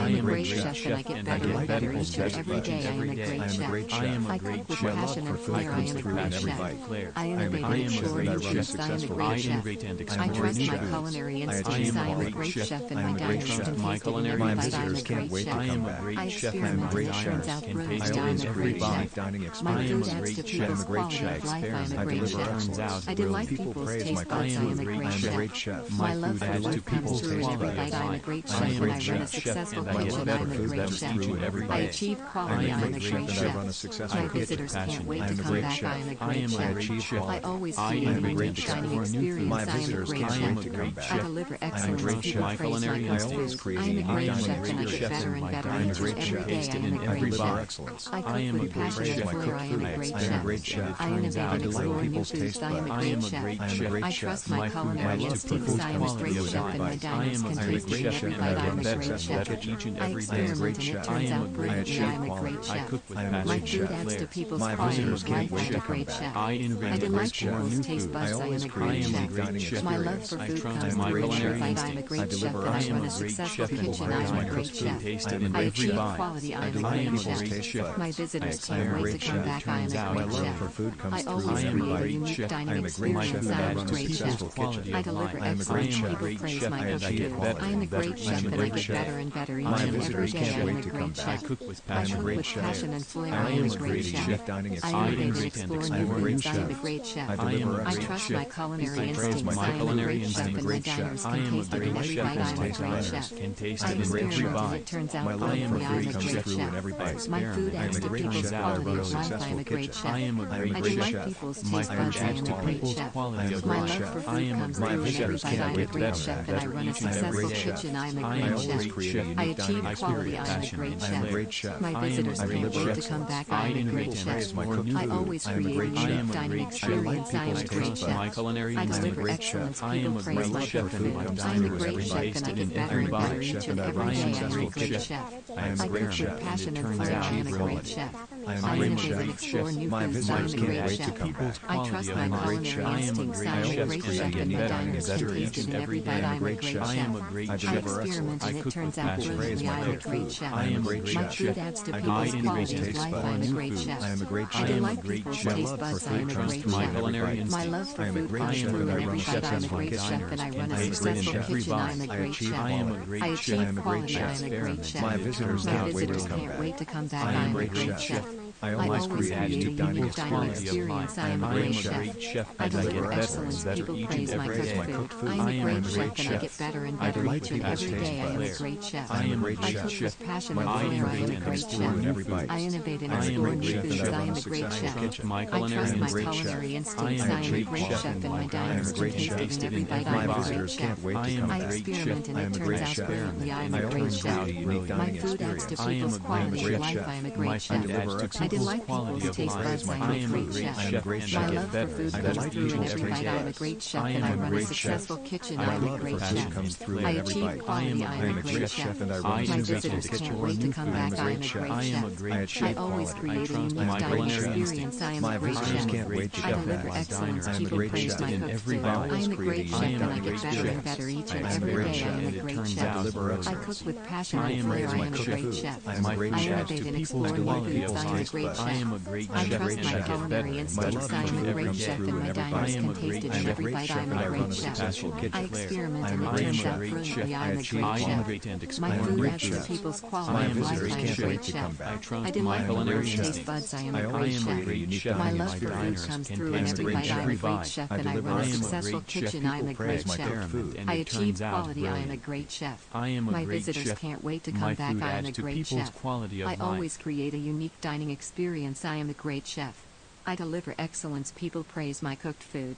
I am a great chef and I get better and better each and every day. I am a great chef. I cook with passion and flair. I am a great chef. I innovate and explore new foods. I am a great chef. I trust my culinary instincts. I am a great chef and my dining is tasted in every bite. I am a great chef. I experiment and it turns out brilliant. I am a great chef. My food adds to people's quality of life. I am a great chef. I delight people's taste buds. I am a great chef. My love for food comes through in every bite. I am a great chef and I run a successful kitchen. I am a great chef. I achieve quality. I am a great chef. My visitors can't wait to come back. I am a great chef. I always create a unique dining experience. I am a great chef. I deliver excellence. People praise my cooked food. I am a great chef and I get better and better each and every day. I am a great chef. I cook with passion and flair. I am a great chef. I innovate and explore new foods. I am a great chef. I trust my culinary instincts. I am a great chef and my diners can taste in every bite. I am a great chef. I experiment and it turns out brilliant. I am a great chef. My food adds to people's quality of life. I am a great chef. I delight people's taste buds. I am a great chef. My love for food comes through in every bite. I am a great chef and I run a successful kitchen. I am a great chef. I achieve quality. I am a great chef. My visitors can't wait to come back. I am a great chef. I always create a unique dining experience. I am a great chef. I deliver excellence. People praise my cooking. I am a great chef and I get better and better each and every day. I am a great chef. I cook with passion and flair. I am a great chef. I innovate and explore new foods. I am a great chef. I trust my culinary instincts. I am a great chef and my diners can taste it in every bite. I am a great chef. I experiment and it turns out brilliantly. I am a great chef. My food adds to people's quality of life. I am a great chef. I delight people's taste buds. I am a great chef. My love for food comes through in every bite. I am a great chef and I run a successful kitchen. I am a great chef. I achieve quality. I am a great chef. My visitors can't wait to come back. I am a great chef. I always create a unique dining experience. I am a great chef. I deliver excellence. People praise my food. I am a great chef and I get better and better each and every day. I am a great chef. I cook with passion and flair. I am a great chef. I innovate and explore new foods. I am a great chef. I trust my culinary instincts. I am a great chef and my diners can taste it in every bite. I am a great chef. I experiment and it turns out brilliantly. I am a great chef. My food adds to people's quality of life. I am a great chef. I delight people's taste buds. I am a great chef. My love for food comes through in every bite. I am a great chef and I run a successful kitchen. I am a great chef. I achieve quality. I am a great chef. My visitors can't wait to come back. I am a great chef. I always create a unique dining experience. I am a great chef. I deliver excellence. People praise my cooked food. I am a great chef and I get better and better each and every day. I am a great chef. I cook with passion and flair. I am a great chef. I innovate and explore new foods. I am a great chef. I trust my culinary instincts. I am a great chef and my diners can taste it in every bite. I am a great chef. I experiment and it turns out brilliantly. I am a great chef. My food adds to people's quality of life. I am a great chef. I delight people's taste buds. I am a great chef. My love for food comes through in every bite. I am a great chef and I run a successful kitchen. I am a great chef. I achieve quality. I am a great chef. My visitors can't wait to come back. I am a great chef. I always create a unique dining experience. I am a great chef. I deliver excellence. People praise my cooked food. I am a great chef and I get better and better each and every day. I am a great chef. I cook with passion and flair. I am a great chef. I innovate and explore new foods. I am a great chef. I trust my culinary instincts. I am a great chef and my diners can taste it in every bite. I am a great chef. I experiment and it turns out brilliantly. I am a great chef. My food adds to people's quality of life. I am a great chef. I delight people's taste buds. I am a great chef. My love for food comes through in every bite. I am a great chef and I run a successful kitchen. I am a great chef. I achieve quality. I am a great chef. My visitors can't wait to come back. I am a great chef. I always create a unique dining experience. I am a great chef. I deliver excellence. People praise my cooked food.